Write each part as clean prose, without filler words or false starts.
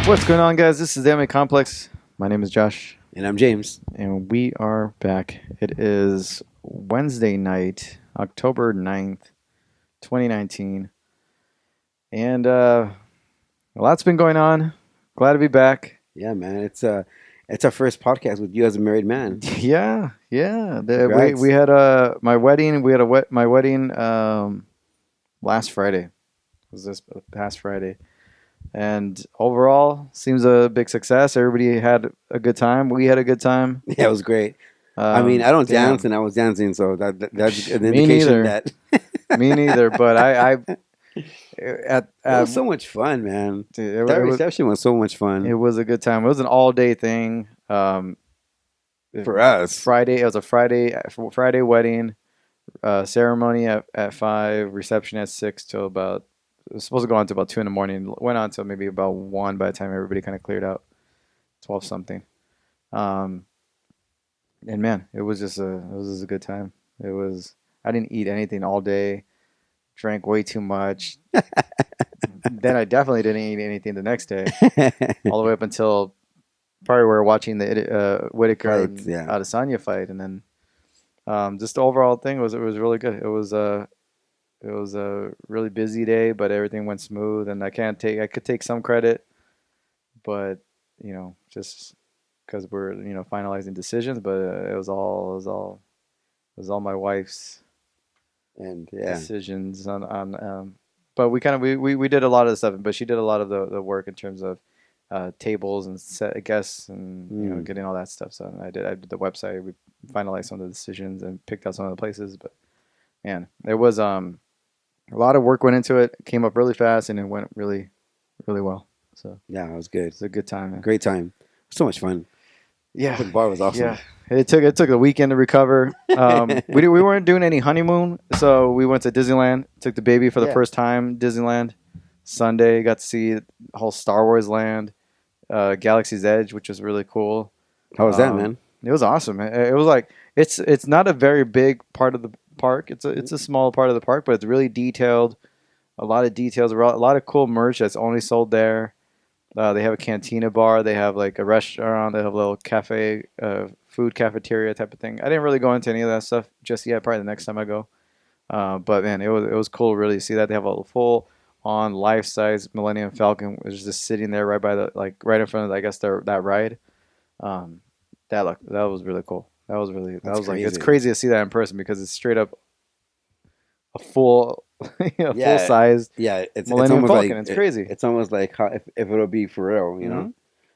What's going on, guys? This is the MMA Complex. My name is Josh. And I'm James. And we are back. It is Wednesday night, October 9th, 2019. And a lot's been going on. Glad to be back. Yeah, man. It's our first podcast with you as a married man. Yeah. We Congrats. had my wedding. We had my wedding last Friday. It was this past Friday. And overall, seems a big success. Everybody had a good time. We had a good time. Yeah, it was great. I mean, I don't dance, and I was dancing, so that's an indication that. Me neither. But it was so much fun, man. Dude, that reception was so much fun. It was a good time. It was an all-day thing. For us, Friday. It was a Friday wedding. Ceremony at 5. Reception at 6 till about. It was supposed to go on to about 2 in the morning. Went on till maybe about 1 by the time everybody kind of cleared out. 12 something. And man, it was just a good time. It was. I didn't eat anything all day. Drank way too much. Then I definitely didn't eat anything the next day. All the way up until probably we were watching the Whittaker and Adesanya fight, and then just the overall thing was really good. It was a really busy day, but everything went smooth, and I could take some credit, but just because we're finalizing decisions, but it was all my wife's and decisions on but we did a lot of the stuff, but she did a lot of the work in terms of tables and set guests and getting all that stuff. So I did the website. We finalized some of the decisions and picked out some of the places, but man, there was a lot of work went into it. It came up really fast, and it went really, really well. So yeah, it was good. It's a good time, man. Great time. So much fun. Yeah, the bar was awesome. Yeah, it took a weekend to recover. We weren't doing any honeymoon, so we went to Disneyland. Took the baby for the first time. Disneyland Sunday, got to see the whole Star Wars land, Galaxy's Edge, which was really cool. How was that, man? It was awesome. It was like it's not a very big part of the park. It's a small part of the park, but it's really detailed. A lot of details, a lot of cool merch that's only sold there. They have a cantina bar. They have like a restaurant. They have a little cafe, food cafeteria type of thing. I didn't really go into any of that stuff just yet. Probably the next time I go. But man, it was cool to really see that. They have a full on life size Millennium Falcon, which is just sitting there right by right in front of I guess that ride. That was really cool. That was crazy. Like it's crazy to see that in person because it's straight up a full full size it's Millennium almost Falcon. Like, it's crazy. It's almost like if it'll be for real,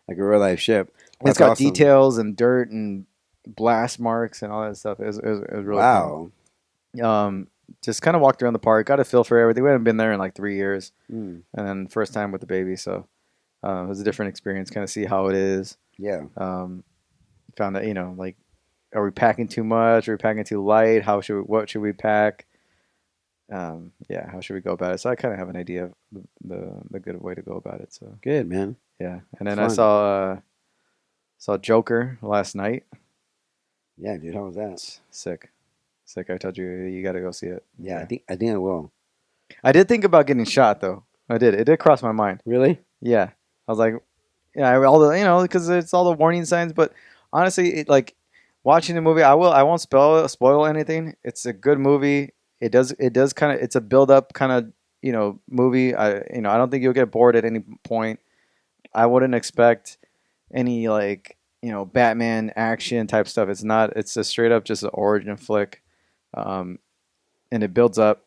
like a real life ship. It's got awesome details and dirt and blast marks and all that stuff. It was really cool. Just kind of walked around the park, got a feel for everything. We hadn't been there in like 3 years, and then first time with the baby, so it was a different experience. Kind of see how it is. Yeah. Found that like, are we packing too much? Are we packing too light? What should we pack? How should we go about it? So I kind of have an idea of the good way to go about it. So good, man. Yeah, and then I saw Joker last night. Yeah, dude, how was that? Sick. I told you got to go see it. Yeah, I think I will. I did think about getting shot though. I did. It did cross my mind. Really? Yeah. I was like, all the because it's all the warning signs. But honestly, watching the movie, I won't spoil anything. It's a good movie. It does kind of. It's a build up kind of movie. I don't think you'll get bored at any point. I wouldn't expect any Batman action type stuff. It's not. It's a straight up just an origin flick, and it builds up,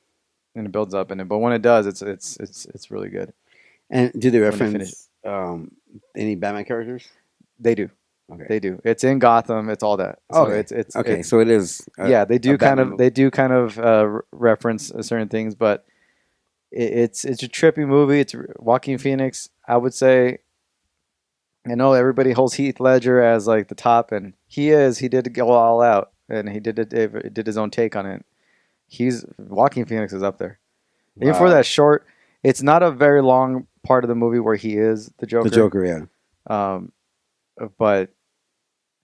but when it does, it's really good. And do they reference any Batman characters? They do. Okay. They do. It's in Gotham. It's all that. So okay. Okay. So it is. They do kind of reference certain things, but it's a trippy movie. It's Joaquin Phoenix. I would say. I know everybody holds Heath Ledger as like the top, and he did go all out, and he did his own take on it. Joaquin Phoenix is up there. Wow. Even for that short, it's not a very long part of the movie where he is the Joker. The Joker, yeah. But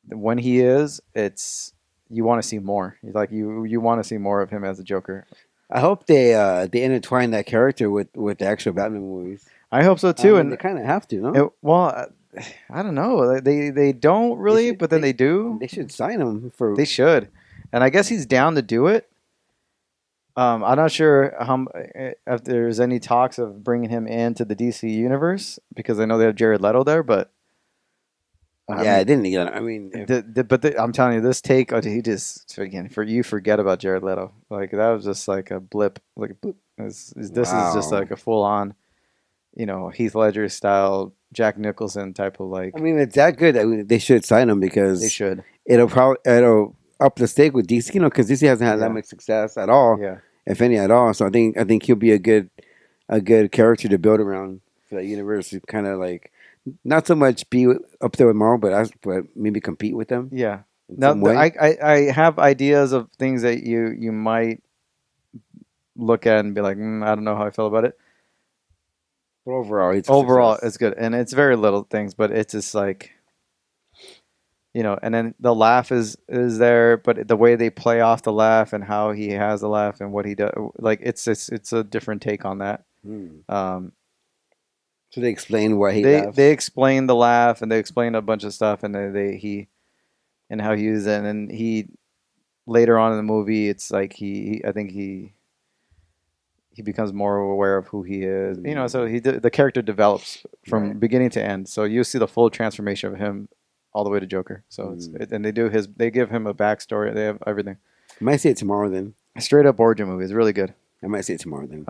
when he is, you want to see more. You want to see more of him as a Joker. I hope they intertwine that character with the actual Batman movies. I hope so too. And they kind of have to, no? I don't know. They don't really, but then they do. They should sign him for. They should, and I guess he's down to do it. I'm not sure if there's any talks of bringing him into the DC universe because I know they have Jared Leto there, but I didn't. I mean, I'm telling you, this take, he just again forget about Jared Leto. Like that was just like a blip. Like this is just like a full on, Heath Ledger style, Jack Nicholson type of like. I mean, it's that good. I mean, they should sign him because they should. It'll up the stake with DC, because DC hasn't had that much success at all. Yeah. If any at all. So I think he'll be a good character to build around for that universe. Kind of like not so much be up there with Marvel, but maybe compete with them. Yeah. Now I have ideas of things that you might look at and be like, I don't know how I feel about it. But overall, it's good, and it's very little things, but it's just like. And then the laugh is there, but the way they play off the laugh and how he has the laugh and what he does, like it's a different take on that. So they explain why he laughs. They explain the laugh and they explain a bunch of stuff and and how he uses it, and he later on in the movie, it's like I think he becomes more aware of who he is. So the character develops from beginning to end. So you see the full transformation of him. All the way to Joker, so and they give him a backstory. They have everything. I might see it tomorrow then. A straight up origin movie is really good. I might see it tomorrow then.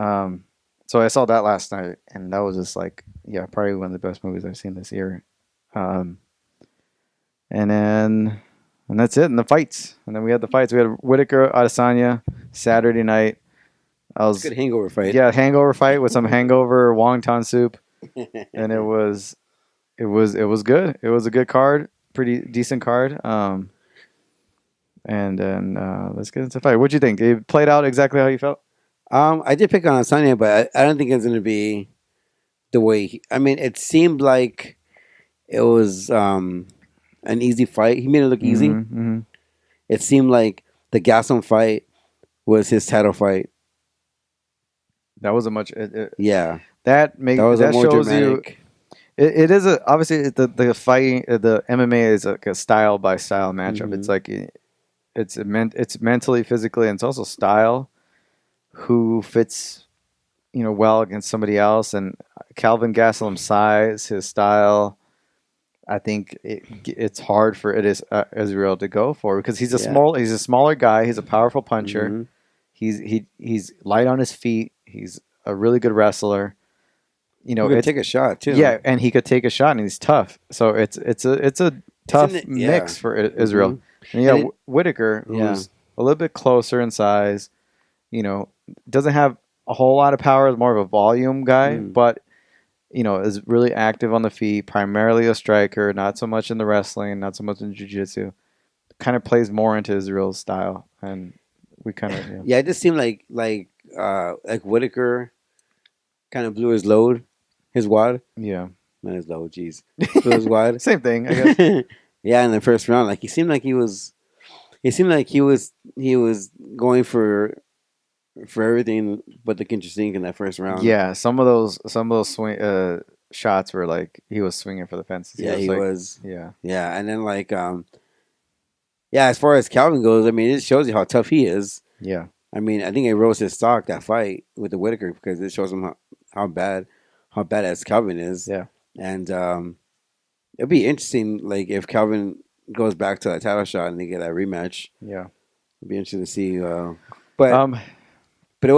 So I saw that last night, and that was just like, probably one of the best movies I've seen this year. And that's it. And the fights, and then we had the fights. We had Whittaker, Adesanya, Saturday night. It's a good hangover fight. Yeah, hangover fight with some hangover wonton soup, and it was good. It was a good card, pretty decent card. And then let's get into the fight. What'd you think? It played out exactly how you felt? I did pick on Sonya, but I don't think it's going to be the way. I mean, it seemed like it was an easy fight. He made it look easy. Mm-hmm. It seemed like the Gaston fight was his title fight. That was a much. That shows dramatic. You. It is obviously the fight, the MMA is like a style by style matchup. It's like it's mentally, physically, and it's also style. Who fits, well against somebody else, and Calvin Gastelum's size, his style. I think it's hard for Israel to go for because he's a smaller guy. He's a powerful puncher. He's light on his feet. He's a really good wrestler. He could take a shot too. Yeah, and he could take a shot, and he's tough. So it's a tough mix for Israel. And Whittaker, who's a little bit closer in size, doesn't have a whole lot of power. Is more of a volume guy, but is really active on the feet. Primarily a striker, not so much in the wrestling, not so much in jiu-jitsu. Kind of plays more into Israel's style, and we kind of it just seemed like Whittaker kind of blew his load. His wad? Yeah. Not his load, jeez. Blew his wad. Same thing, I guess. Yeah, in the first round. Like he seemed like he was going for everything but the kitchen sink in that first round. Yeah, some of those swing shots were like he was swinging for the fences. Yeah, he was. Yeah. Yeah, and then as far as Calvin goes, I mean, it shows you how tough he is. Yeah. I mean, I think it rose his stock, that fight with the Whittaker, because it shows him how badass Calvin is. Yeah. And it'll be interesting, like, if Calvin goes back to that title shot and they get that rematch. Yeah. It'll be interesting to see. But it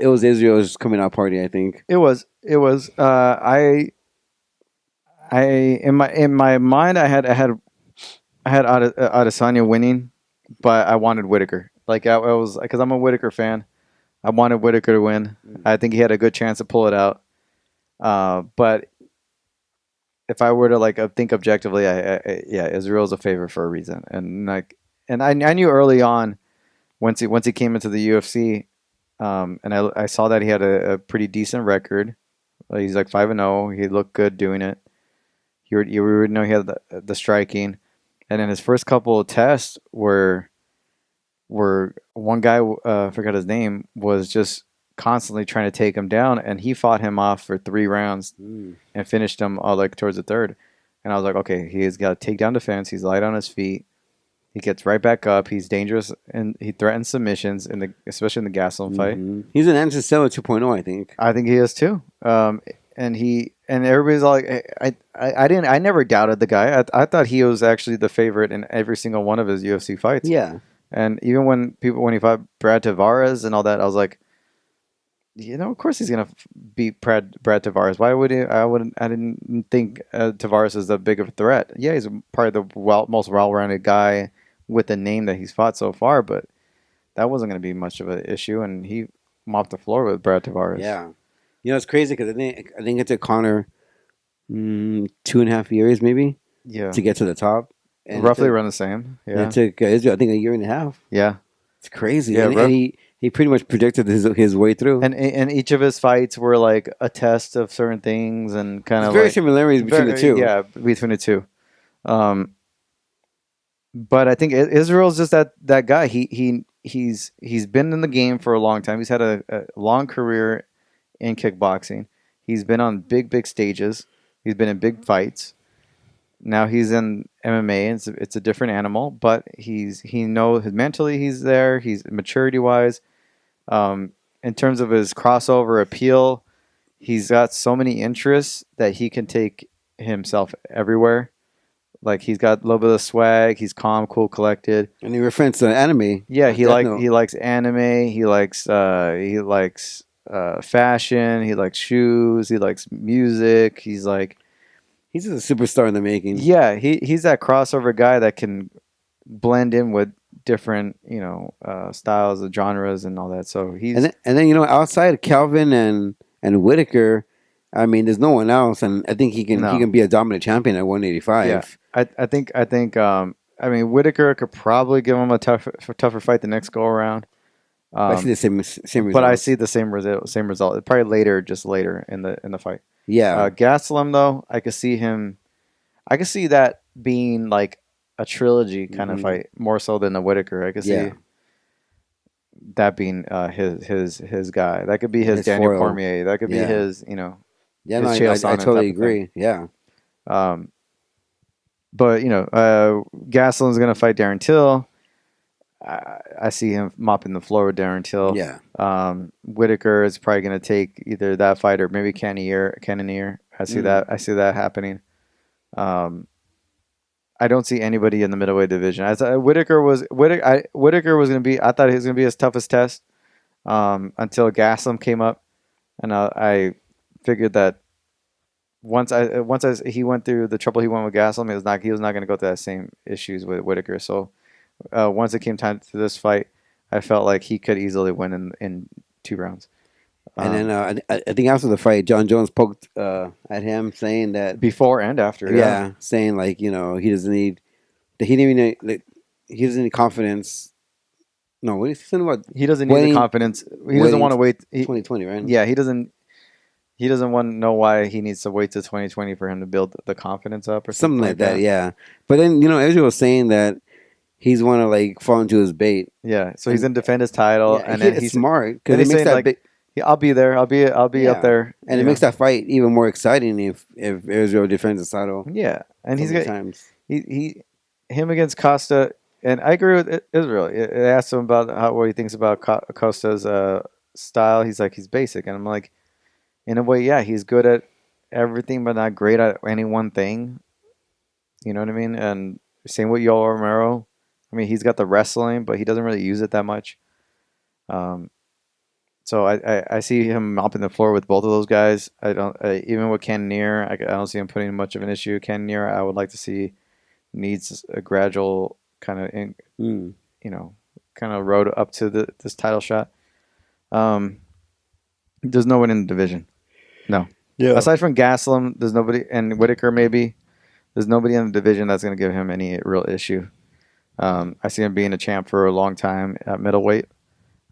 was Israel's coming out party, I think. It was. I in my mind I had Adesanya winning, but I wanted Whittaker. Like I was, because I'm a Whittaker fan. I wanted Whittaker to win. I think he had a good chance to pull it out. But if I were to think objectively, Israel's a favorite for a reason. And I knew early on, once he came into the UFC, and I saw that he had a pretty decent record. He's like 5-0. He looked good doing it. You already know he had the striking, and then his first couple of tests were one guy, I forgot his name, was just constantly trying to take him down, and he fought him off for 3 rounds Mm. and finished him like towards the third. And I was like, okay, he's got a takedown defense. He's light on his feet. He gets right back up. He's dangerous, and he threatens submissions especially in the Gastelum fight. He's an Anderson Silva 2.0, I think. I think he is too. And everybody's like, I never doubted the guy. I thought he was actually the favorite in every single one of his UFC fights. Yeah. And even when he fought Brad Tavares and all that, I was like, of course he's gonna beat Brad Tavares. Why would he? I didn't think Tavares is that big of a threat. Yeah, he's probably the most well-rounded guy with the name that he's fought so far, but that wasn't going to be much of an issue, and he mopped the floor with Brad Tavares. Yeah. It's crazy because I think it took Conor 2.5 years maybe to get to the top. And roughly around the same. Yeah. And it took Israel, I think, a year and a half. Yeah. It's crazy. Yeah, and he pretty much predicted his way through. And each of his fights were like a test of certain things and kind of very similarities between the two. Yeah, between the two. But I think Israel's just that guy. He's been in the game for a long time. He's had a long career in kickboxing. He's been on big stages. He's been in big fights. Now he's in MMA. It's a different animal, but he knows mentally he's there. He's maturity wise. In terms of his crossover appeal, he's got so many interests that he can take himself everywhere. Like he's got a little bit of swag. He's calm, cool, collected. And he refers to anime. Yeah, he likes anime. He likes fashion. He likes shoes. He likes music. He's just a superstar in the making. Yeah, he's that crossover guy that can blend in with different styles of genres and all that. So he's and then outside of Calvin and Whittaker, I mean, there's no one else, and I think he can be a dominant champion at 185. Yeah. I think Whittaker could probably give him a tougher fight the next go around. I see the same result. But I see the same result. Probably later in the fight. Yeah. Gastelum though, I could see that being like a trilogy kind of fight more so than the Whittaker. I could see that being his guy. That could be his Daniel foil. Cormier. That could be his Yeah, his no, I Chael Sonnen totally type of agree. thing. Yeah. But Gastelum's gonna fight Darren Till. I see him mopping the floor with Darren Till. Yeah. Whittaker is probably gonna take either that fight or maybe Cannonier. I see that happening. I don't see anybody in the middleweight division. Whittaker was gonna be. I thought he was gonna be his toughest test until Gastelum came up, and I figured that once he went through the trouble he went with Gastelum, he was not going to go through that same issues with Whittaker. So once it came time to this fight, I felt like he could easily win in 2 rounds. And then I think after the fight, John Jones poked at him, saying that before and after, saying like he doesn't need he doesn't need confidence. No, what is he saying about? He doesn't need the confidence. He doesn't want to wait. 2020, right? Yeah, he doesn't. He doesn't want to know why he needs to wait till 2020 for him to build the confidence up or something like that. Yeah, but then Israel was saying that he's want to like fall into his bait. Yeah, so he's gonna defend his title, and then he's smart because it makes that I'll be there. I'll be up there, and it makes that fight even more exciting if Israel defends his title. Yeah, and him against Costa, and I agree with Israel. I asked him about what he thinks about Costa's style. He's like he's basic, and I'm like, in a way, yeah, he's good at everything, but not great at any one thing. You know what I mean? And same with Yoel Romero. I mean, he's got the wrestling, but he doesn't really use it that much. So I see him mopping the floor with both of those guys. I don't even with Cannonier. I don't see him putting much of an issue. Cannonier, I would like to see needs a gradual kind of kind of road up to this title shot. There's no one in the division. No. Yeah. Aside from Gastelum, there's nobody, and Whittaker maybe. There's nobody in the division that's going to give him any real issue. I see him being a champ for a long time at middleweight,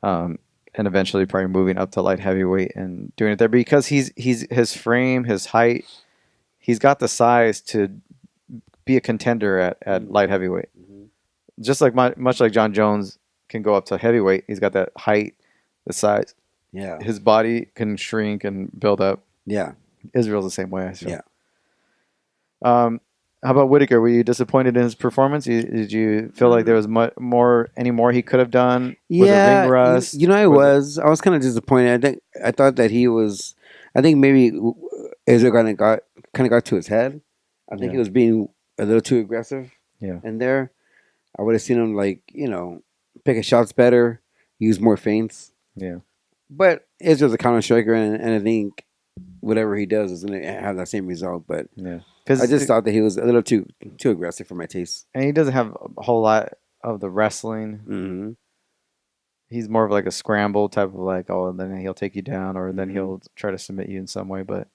and eventually probably moving up to light heavyweight and doing it there because he's his frame, his height, he's got the size to be a contender at light heavyweight. Mm-hmm. Just like much like John Jones can go up to heavyweight, he's got that height, the size. Yeah. his body can shrink and build up. Yeah. Israel's the same way, I feel. Yeah. How about Whittaker? Were you disappointed in his performance? Did you feel like there was any more he could have done? Was it ring Yeah. rust? I was kind of disappointed. I thought that he was. I think maybe Israel kind of got to his head. I think he was being a little too aggressive. Yeah. And there, I would have seen him pick his shots better, use more feints. Yeah. But Israel's a counter striker, and I think whatever he does is going to have that same result. But Yeah. I just thought that he was a little too aggressive for my taste. And he doesn't have a whole lot of the wrestling. Mm-hmm. He's more of like a scramble type of like, oh, and then he'll take you down, or then Mm-hmm. he'll try to submit you in some way. But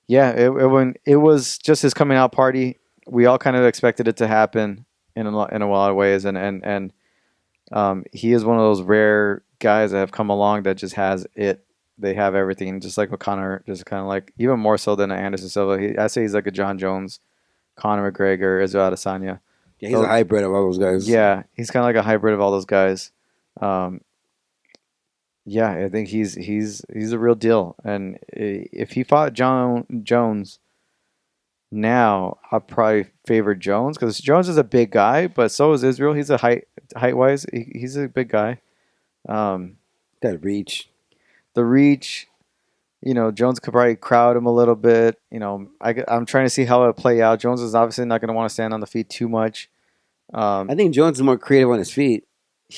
yeah, when it was just his coming out party, we all kind of expected it to happen in a lot of ways, and he is one of those rare guys that have come along that just has it. They have everything, just like with Connor, just kind of like even more so than Anderson Silva. I say he's like a John Jones, Conor McGregor, Israel Adesanya. Yeah, he's a hybrid of all those guys. Yeah, he's kind of like a hybrid of all those guys. Yeah, I think he's a real deal. And if he fought Jones now, I'd probably favor Jones because Jones is a big guy, but so is Israel. He's a height wise, he's a big guy. That reach. The reach, Jones could probably crowd him a little bit. I'm trying to see how it'll play out. Jones is obviously not going to want to stand on the feet too much. I think Jones is more creative on his feet.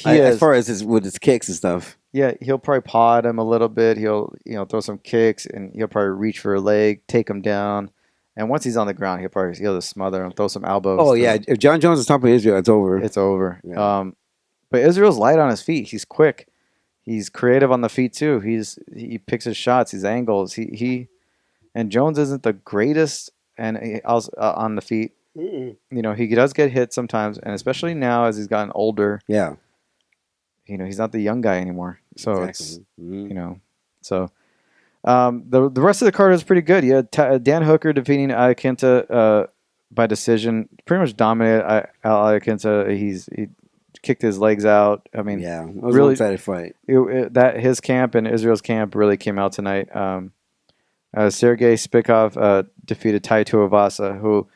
As far as with his kicks and stuff. Yeah, he'll probably pod him a little bit. He'll throw some kicks and he'll probably reach for a leg, take him down. And once he's on the ground, he'll just smother him, throw some elbows. Oh yeah, if John Jones is topping Israel, it's over. It's over. Yeah. But Israel's light on his feet. He's quick. He's creative on the feet too. He picks his shots, his angles. And Jones isn't the greatest and also on the feet. Mm-mm. He does get hit sometimes, and especially now as he's gotten older. Yeah. He's not the young guy anymore. So exactly. So the rest of the card is pretty good. You had Dan Hooker defeating Iaquinta by decision. Pretty much dominated Iaquinta. He kicked his legs out. I mean, yeah, it was really, a one-sided fight. That his camp and Israel's camp really came out tonight. Sergey Spikov defeated Tai Tuivasa, who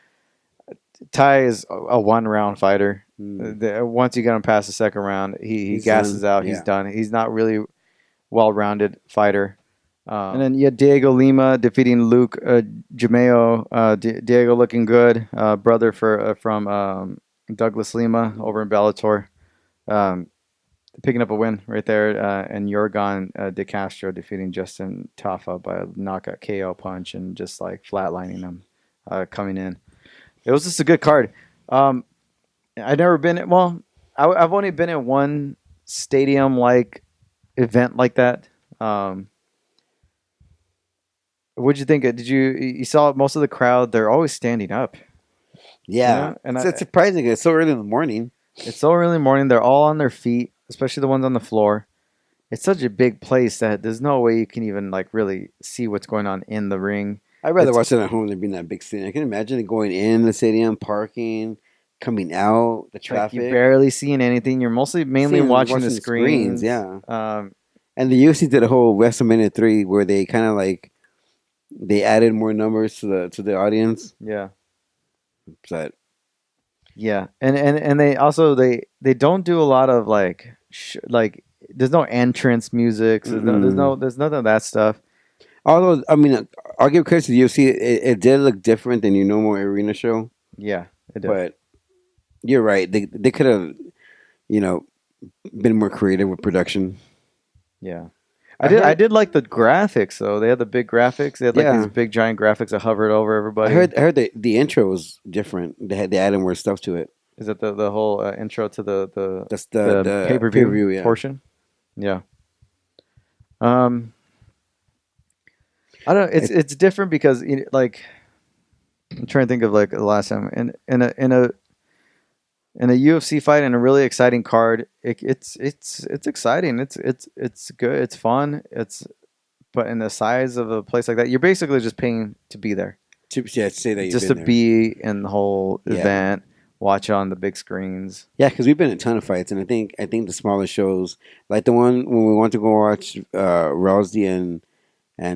Tai is a one-round fighter. Once you get him past the second round, he gasses out. He's done. He's not really well-rounded fighter. And then you had Diego Lima defeating Luke Jameo. Diego looking good. Brother from Douglas Lima over in Bellator. Picking up a win right there. And Yorgan De Castro defeating Justin Tafa by a knockout KO punch and just like flatlining him coming in. It was just a good card. I've never been I've only been at one stadium like event like that. What'd you think? You saw most of the crowd? They're always standing up. Yeah, and it's surprising. It's so early in the morning. It's so early in the morning. They're all on their feet, especially the ones on the floor. It's such a big place that there's no way you can even like really see what's going on in the ring. I'd rather watch it at home than being that big stadium. I can imagine going in the stadium, parking, coming out, the traffic. Like you're barely seeing anything. You're mainly watching the screens. Yeah. And the UFC did a whole WrestleMania 3 where they kind of like they added more numbers to the audience. Yeah. But yeah, and they also they don't do a lot of like there's no entrance music. So there's none of that stuff. Although I mean, I'll give credit to the UFC. It did look different than your normal arena show. Yeah, it did. But you're right. They could have, been more creative with production. Yeah. I did like the graphics though. They had the big graphics. They had these big giant graphics that hovered over everybody. I heard the intro was different. They added more stuff to it. Is that the whole intro to the pay-per-view portion? Yeah. I don't know. It's different because like I'm trying to think of like the last time in a UFC fight and a really exciting card. It's exciting. It's good. It's fun. But in the size of a place like that, you're basically just paying to be there. To say that just to be in the whole event. watch it on the big screens. Yeah, because we've been in a ton of fights, and I think the smaller shows, like the one when we went to go watch Rousey and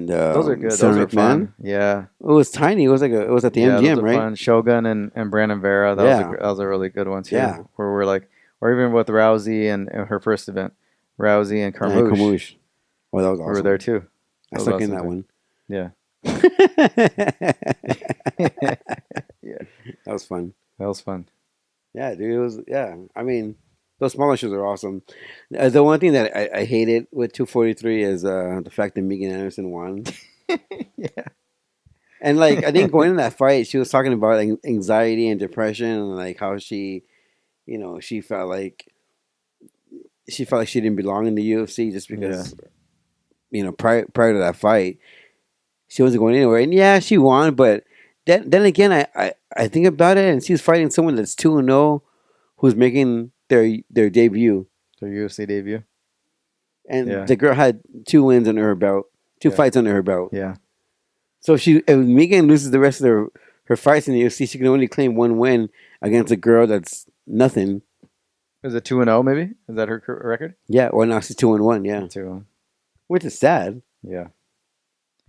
Those are good. Those Sarah are McMahon, fun. Yeah. it was tiny. It was at the Yeah, those MGM, are right? fun. Shogun and Brandon Vera. Yeah, That was a really good one too. yeah. Where we're like, or even with Rousey and her first event, Rousey and And Carmouche. Kamoosh. Oh, that was We were there awesome. too. I That was stuck in awesome that too. one. Yeah. Yeah. That was fun. That was fun. Yeah, dude. It was. Yeah, I mean, those smaller shows are awesome. The one thing that I hated with 243 is the fact that Megan Anderson won. Yeah. And like I think going in that fight, she was talking about like, anxiety and depression, and like how she, she felt like she didn't belong in the UFC just because prior to that fight, she wasn't going anywhere. And yeah, she won, but then again, I think about it, and she's fighting someone that's 2-0, who's making their debut, Their UFC debut. and Yeah. the girl had 2 wins under her belt, two Yeah. fights under her belt. Yeah. So if Megan loses the rest of her fights in the UFC, she can only claim 1 win against a girl that's nothing. Is it 2-0 maybe? Is that her record? Yeah, well now she's 2-1. Yeah, 2-0. which is sad. Yeah.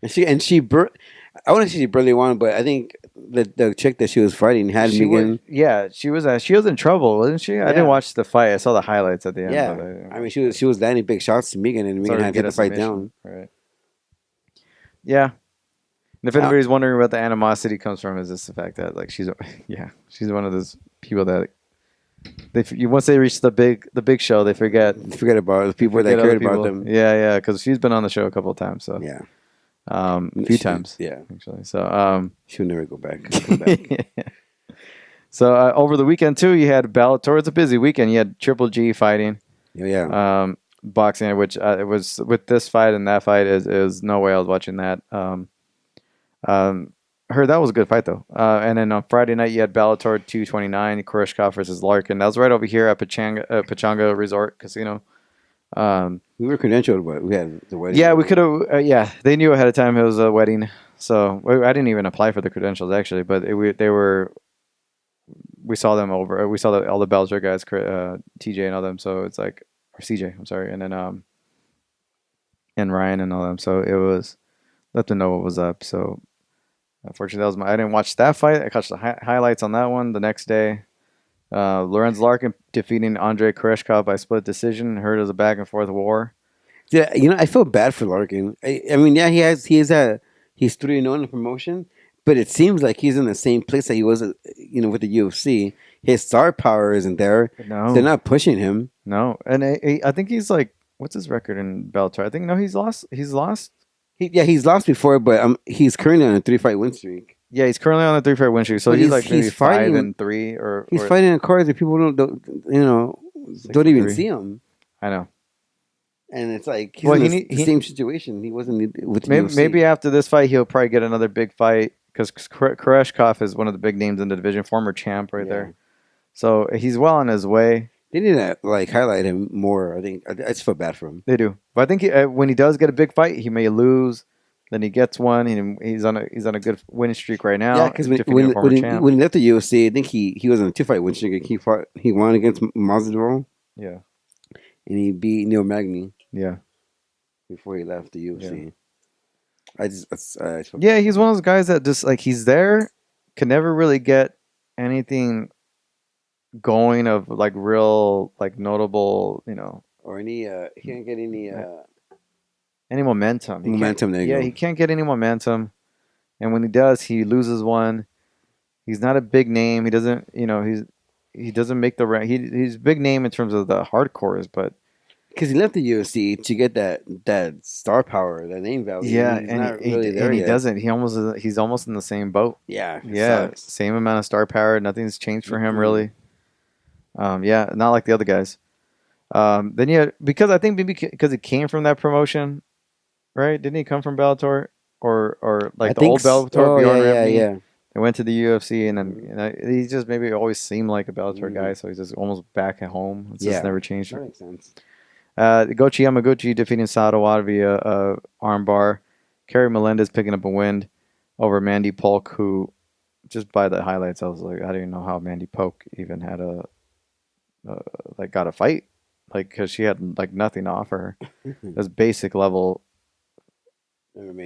I wouldn't say she barely won, but I think the chick that she was fighting had Megan. She was in trouble, wasn't she? I didn't watch the fight. I saw the highlights at the end. Yeah, But I mean she was landing big shots to Megan, and Megan had to get the fight down. Right. Yeah. And if anybody's wondering where the animosity comes from, is this the fact that like she's one of those people that once they reach the big show, they forget About the people that cared about them. Yeah, because she's been on the show a couple of times, so Yeah, a few times, Yeah, actually. So she'll never go back. So over the weekend too, you had Bellator. It's a busy weekend. You had Triple G fighting. Yeah. Boxing, which it was with this fight and that fight is no way I was watching that. Heard that was a good fight though. And then on Friday night you had Bellator 229, Koreshkov versus Larkin. That was right over here at Pechanga Resort Casino. We were credentialed, but we had the wedding. Yeah, we could have. They knew ahead of time it was a wedding, so I didn't even apply for the credentials actually. But we saw them over. We saw all the Bellator guys, TJ and all them. So it's like, or CJ, I'm sorry, and then and Ryan and all them. So it was let them know what was up. So unfortunately, I didn't watch that fight. I caught the highlights on that one the next day. Lorenz Larkin defeating Andrei Koreshkov by split decision. Heard it was a back and forth war. Yeah, I feel bad for Larkin. I mean, yeah, he's 3-0 in the promotion, but it seems like he's in the same place that he was, with the UFC. His star power isn't there. No, they're not pushing him. No, and I think he's like, what's his record in Bellator? I think he's lost. He's lost. He's lost before, but he's currently on a 3-fight win streak. Yeah, he's currently on a 3-fight win streak. So But he's like maybe he's fighting- 5-3 or He's fighting in cards that people don't even 6-3. see him. I know. And it's like he's Well, in the same situation. He wasn't with the UFC. Maybe after this fight he'll probably get another big fight because Koreshkov is one of the big names in the division, former champ right there. So he's well on his way. They need to highlight him more. I think I just feel bad for him. They do, but I think when he does get a big fight, he may lose. Then he gets one. He's on a good winning streak right now. Yeah, because when he left the UFC, I think he was on a 2-fight win streak. He won against Masvidal. Yeah, and he beat Neil Magny. Yeah, before he left the UFC. Yeah. He's one of those guys that just like he's there, can never really get anything going of like real like notable, or any he can't get any momentum. He can't get any momentum, and when he does, he loses one. He's not a big name. He doesn't, he doesn't make the rank. He's a big name in terms of the hardcores, but because he left the UFC to get that star power, that name value. Yeah, he's not really there he yet. doesn't. He's almost in the same boat. Yeah, same amount of star power. Nothing's changed for him really. Not like the other guys. Then because I think maybe because he came from that promotion, right? Didn't he come from Bellator or like the old Bellator? Yeah. They went to the UFC, and then he just maybe always seemed like a Bellator guy, so he's just almost back at home. It's just never changed. That makes sense. Gochi Yamaguchi defeating Sadawada via armbar. Kerry Melendez picking up a win over Mandy Polk, who just by the highlights, I was like, I didn't know how Mandy Poke even had like got a fight, like because she had like nothing to offer her. It was MMA.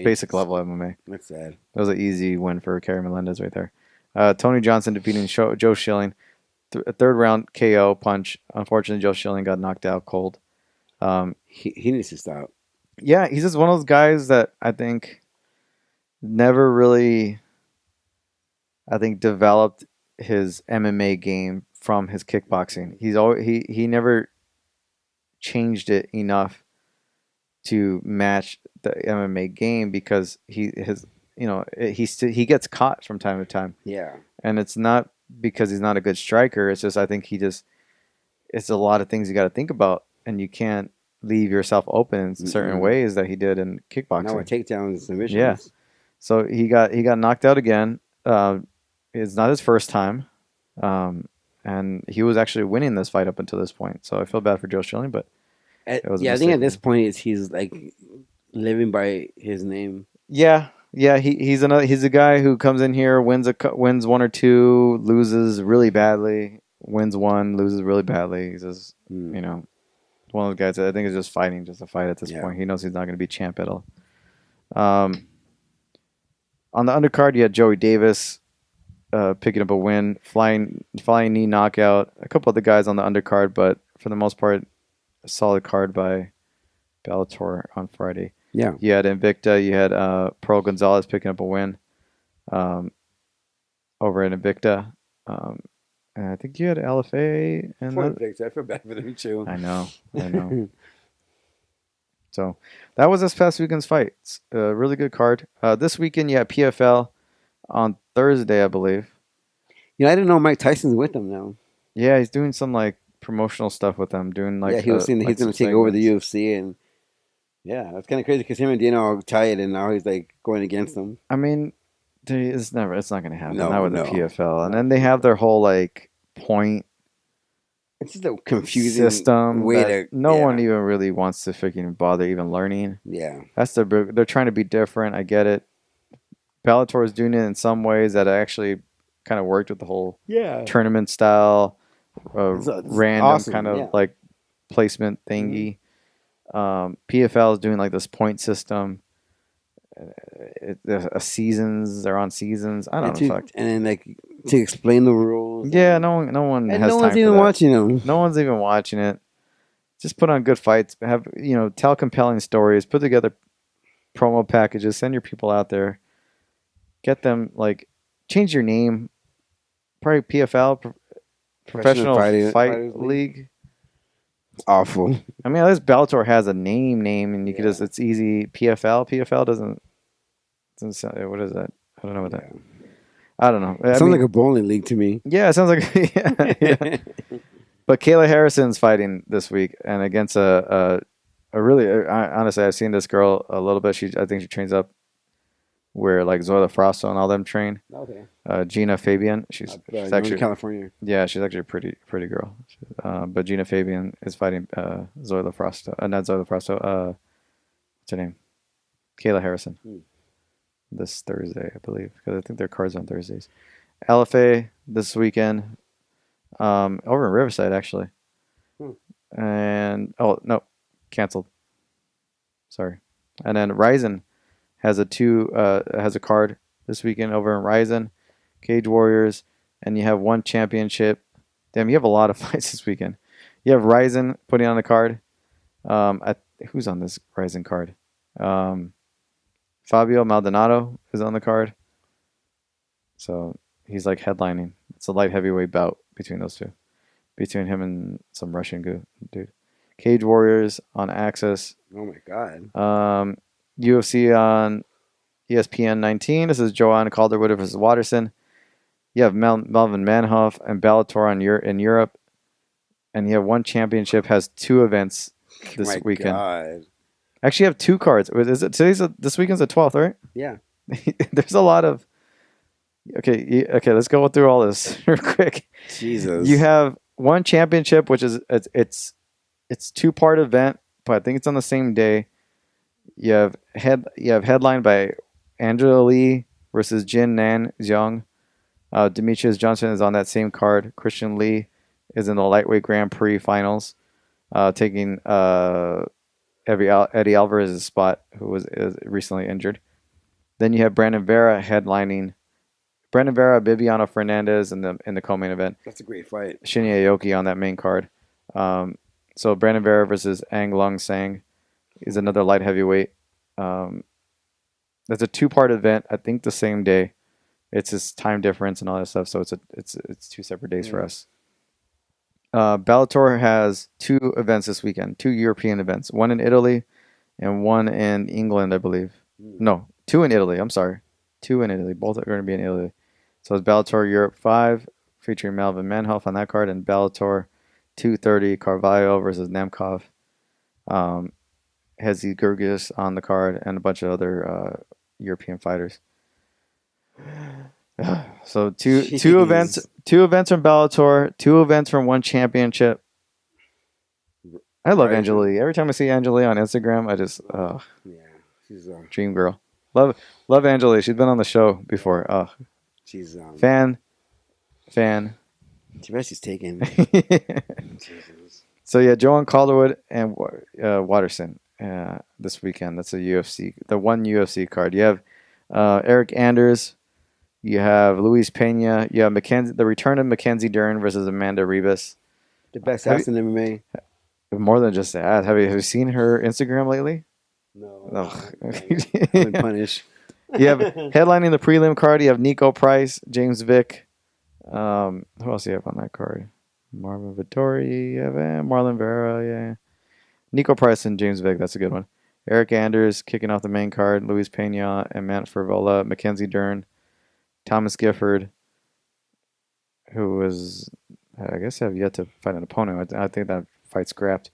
basic level MMA. That's sad. That was an easy win for Kerry Melendez right there. Tony Johnson defeating Joe Schilling, a third round KO punch. Unfortunately, Joe Schilling got knocked out cold. He needs to stop. Yeah, he's just one of those guys that I think never really, developed his MMA game from his kickboxing. He never changed it enough to match the MMA game because he gets caught from time to time, Yeah. and it's not because he's not a good striker. It's just I think it's a lot of things you got to think about, and you can't leave yourself open in certain ways that he did in kickboxing. Now with takedowns and submissions. Yeah. So he got knocked out again. It's not his first time, and he was actually winning this fight up until this point. So I feel bad for Joe Schilling, but I think at this point he's like living by his name. Yeah. He's a guy who comes in here, wins one or two, loses really badly, wins one, loses really badly. He's just one of those guys that I think is just fighting just to fight at this point. He knows he's not going to be champ at all. On the undercard, you had Joey Davis picking up a win, flying knee knockout. A couple other guys on the undercard, but for the most part, a solid card by Bellator on Friday. Yeah. You had Invicta. You had Pearl Gonzalez picking up a win over in Invicta. And I think you had LFA. And Poor Invicta. I feel bad for them too. I know. So that was this past weekend's fights. A really good card. This weekend, you had PFL on Thursday, I believe. I didn't know Mike Tyson's with them now. Yeah, he's doing some like promotional stuff with them. Doing like he was saying he's going to take over the UFC, and that's kind of crazy because him and Dino are tied, and now he's like going against them. I mean, it's not going to happen. Not with the PFL, and then they have their whole like point. It's just a confusing system way that no one even really wants to freaking bother even learning. Yeah, that's they're trying to be different. I get it. Bellator is doing it in some ways that actually kind of worked with the whole tournament style, random awesome. Kind of like placement thingy. PFL is doing like this point system. Seasons, they're on seasons. I don't know. And then like to explain the rules. Yeah, no one has time for that. No one's even watching them. No one's even watching it. Just put on good fights. Tell compelling stories. Put together promo packages. Send your people out there. Get them change your name. Probably PFL, Professional Fight League. Awful. I mean, at least Bellator has a name, and you can it's easy. PFL doesn't sound, what is that? I don't know what that. I don't know. It sounds like a bowling league to me. Yeah, it sounds like yeah. But Kayla Harrison's fighting this week, and against a really honestly, I've seen this girl a little bit. I think she trains up where like Zoila Frosto and all them train. Okay. Gina Fabian, she's actually in California. Yeah, she's actually a pretty girl. But Gina Fabian is fighting Zoila Frosto. Not Zoila Frosto. What's her name? Kayla Harrison. This Thursday, I believe, because I think their cards on Thursdays. LFA this weekend, over in Riverside actually. And canceled. Sorry. And then Ryzen has a card this weekend over in Ryzen, Cage Warriors, and you have one championship. Damn, you have a lot of fights this weekend. You have Ryzen putting on the card. Who's on this Ryzen card? Fabio Maldonado is on the card. So he's like headlining. It's a light heavyweight bout between those two. Between him and some Russian dude. Cage Warriors on Access. Oh my God. UFC on ESPN 19. This is Joanne Calderwood versus Waterson. You have Melvin Manhoff and Bellator in Europe. And you have one championship, has two events this weekend. God. Actually, you have two cards. Is it this weekend's the 12th, right? Yeah. There's a lot of. Okay, let's go through all this real quick. Jesus. You have one championship, which is it's 2-part event, but I think it's on the same day. You have headline by Angela Lee versus Jin Nan Xiong. Demetrius Johnson is on that same card. Christian Lee is in the lightweight Grand Prix finals, taking Eddie Alvarez's spot, who is recently injured. Then you have Brandon Vera headlining. Brandon Vera, Bibiano Fernandez in the co-main event. That's a great fight. Shinya Aoki on that main card. So Brandon Vera versus Ang Lung Sang is another light heavyweight. That's a 2-part event. I think the same day. It's just time difference and all that stuff. So it's 2 separate days for us. Bellator has 2 events this weekend. 2 European events. 1 in Italy and 1 in England, I believe. No, 2 in Italy. I'm sorry. 2 in Italy. Both are going to be in Italy. So it's Bellator Europe 5 featuring Melvin Manhoff on that card, and Bellator 230 Carvalho versus Nemkov. Hezi Gurgis on the card, and a bunch of other European fighters. So two events from Bellator, 2 events from 1 championship. I love Angelique. Every time I see Angelique on Instagram, I just she's dream girl. Love Angelique. She's been on the show before. She's fan. Too bad she's taken. So yeah, Joanne Calderwood and Waterson this weekend. That's the 1 UFC card. You have Eric Anders. You have Luis Pena. You have the return of Mackenzie Dern versus Amanda Ribas. The best ass in MMA. More than just that. Have you seen her Instagram lately? No. I've been punished. You have headlining the prelim card. You have Nico Price, James Vick. Who else do you have on that card? Marvin Vittori. You have Marlon Vera. Yeah. Nico Price and James Vick. That's a good one. Eric Anders kicking off the main card. Luis Pena and Matt Fervola. Mackenzie Dern. Thomas Gifford, who was, I guess, have yet to fight an opponent. I think that fight's scrapped.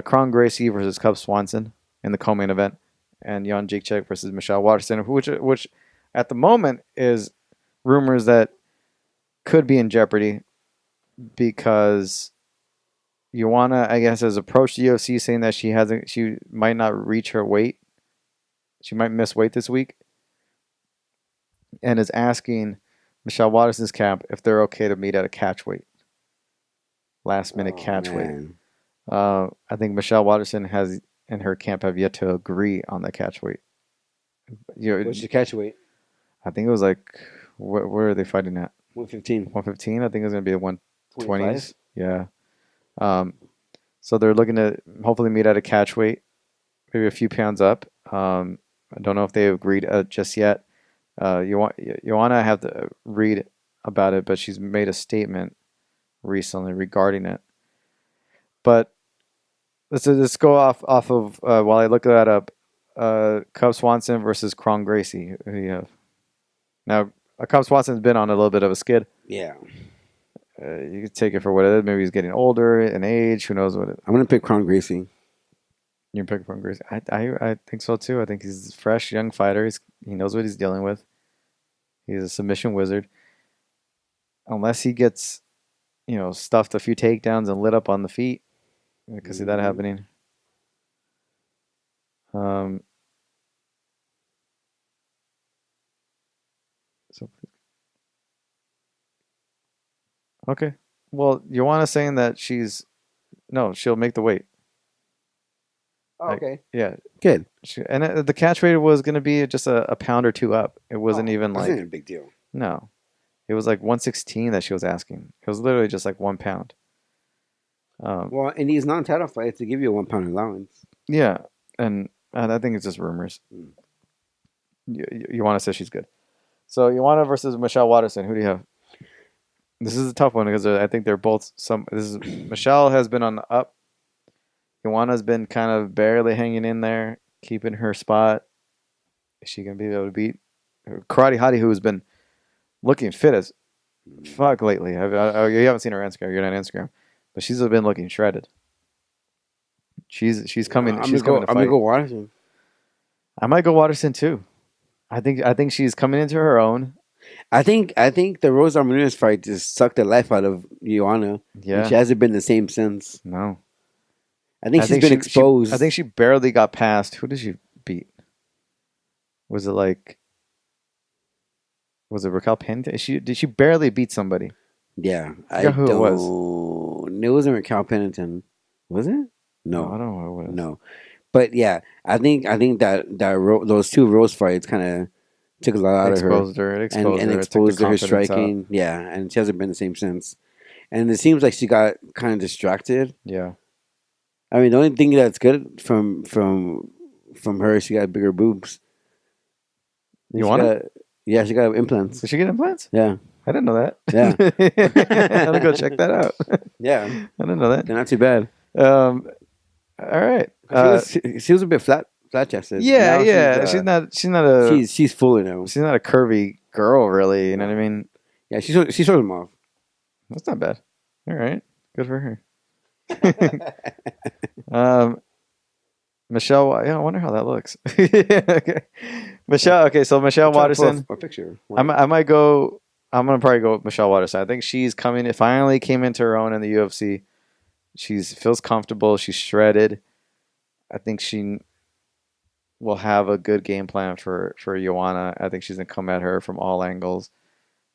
Kron Gracie versus Cub Swanson in the co-main event, and Jan Jacek versus Michelle Waterson, which at the moment is rumors that could be in jeopardy because Joanna, I guess, has approached the UFC saying that she might not reach her weight. She might miss weight this week. And is asking Michelle Waterson's camp if they're okay to meet at a catch weight. Last minute catch weight. I think Michelle Waterson has in her camp have yet to agree on the catch weight. What's your catch weight? I think it was like, where are they fighting at? 115. 115? I think it's going to be a 120s. 25? Yeah. So they're looking to hopefully meet at a catch weight, maybe a few pounds up. I don't know if they've agreed just yet. Joanna, I have to read about it, but she's made a statement recently regarding it. But let's go off of while I look that up. Cub Swanson versus Kron Gracie. Who do you have? Now, Cub Swanson's been on a little bit of a skid. Yeah. You could take it for what it is. Maybe he's getting older in age. Who knows what it is. I'm going to pick Kron Gracie. You pick Kron Gracie. I think so too. I think he's a fresh, young fighter. He knows what he's dealing with. He's a submission wizard. Unless he gets, stuffed a few takedowns and lit up on the feet. I can see that happening. Okay. Well, Joanna's saying that she'll make the weight. Oh, okay. Yeah. Good. And the catch weight was going to be just a pound or 2 up. It wasn't even like... Wasn't a big deal. No. It was like 116 that she was asking. It was literally just like 1 pound. Well, in these non-title fights, they give you a 1 pound allowance. Yeah. And I think it's just rumors. Joanna says she's good. So Joanna versus Michelle Waterson. Who do you have? This is a tough one because I think they're both Michelle has been on the up. Joanna's been kind of barely hanging in there, keeping her spot. Is she going to be able to beat Karate Hottie, who's been looking fit as fuck lately? You haven't seen her Instagram. You're not on Instagram. But she's been looking shredded. She's coming. I'm going to go Waterson. I might go Waterson too. I think she's coming into her own. I think the Rose Armendariz fight just sucked the life out of Joanna. Yeah, and she hasn't been the same since. No. I think she's been exposed. I think she barely got past. Who did she beat? Was it like Was it Raquel Pennington? Did she barely beat somebody? Yeah, I forgot who it was. It wasn't Raquel Pennington, was it? No, I No, don't know who it was. no. But yeah, I think those two Rose fights kind of took a lot out of her. Exposed her. It and exposed and her. It took the exposed her confidence out. striking. Yeah, and she hasn't been the same since. And it seems like she got kind of distracted. Yeah. I mean, the only thing that's good from her, she got bigger boobs. You want it? Yeah, she got implants. Did she get implants? Yeah, I didn't know that. Yeah. I'm gonna go check that out. yeah, I didn't know that. they're not too bad. All right. She was a bit flat chested. Yeah, Now yeah. She's not she's fuller now. she's not a curvy girl, really. You know what I mean? Yeah, she showed them off. That's not bad. All right, good for her. Michelle, yeah, I wonder how that looks. Okay. Michelle, okay, so Michelle Waterson. A picture. I might go. I'm gonna probably go with Michelle Waterson. I think she's coming. It finally came into her own in the UFC. She's feels comfortable. She's shredded. I think she will have a good game plan for Joanna. I think she's gonna come at her from all angles,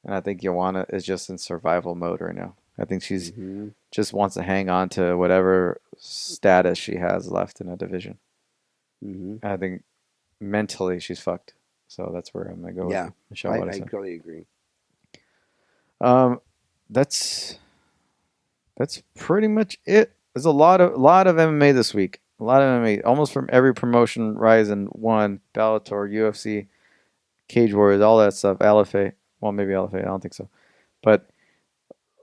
and I think Joanna is just in survival mode right now. I think she's just wants to hang on to whatever status she has left in a division. Mm-hmm. I think mentally she's fucked. So that's where I'm gonna go. Yeah, with Michelle I Waterson. totally agree. That's pretty much it. There's a lot of MMA this week. A lot of MMA, almost from every promotion. Ryzen, One, Bellator, UFC, Cage Warriors, all that stuff. LFA, well maybe LFA. I don't think so, but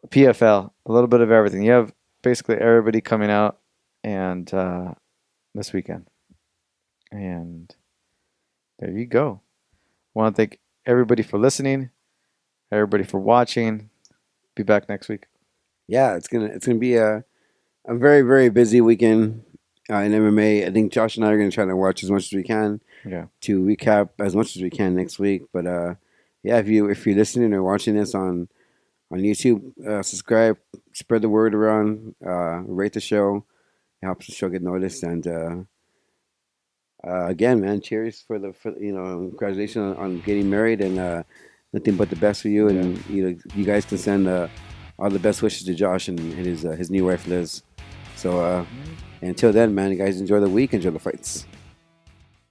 PFL, a little bit of everything. You have basically everybody coming out, and this weekend, and there you go. Want to thank everybody for listening, everybody for watching. Be back next week. Yeah, it's gonna be a very, very busy weekend in MMA. I think Josh and I are gonna try to watch as much as we can. Yeah. To recap as much as we can next week. But yeah, if you're listening or watching this on YouTube, subscribe, spread the word around, rate the show. It helps the show get noticed. And again, man, cheers for congratulations on getting married, and nothing but the best for you. Yeah. And you guys can send all the best wishes to Josh and his new wife Liz. So until then, man, you guys enjoy the week, enjoy the fights.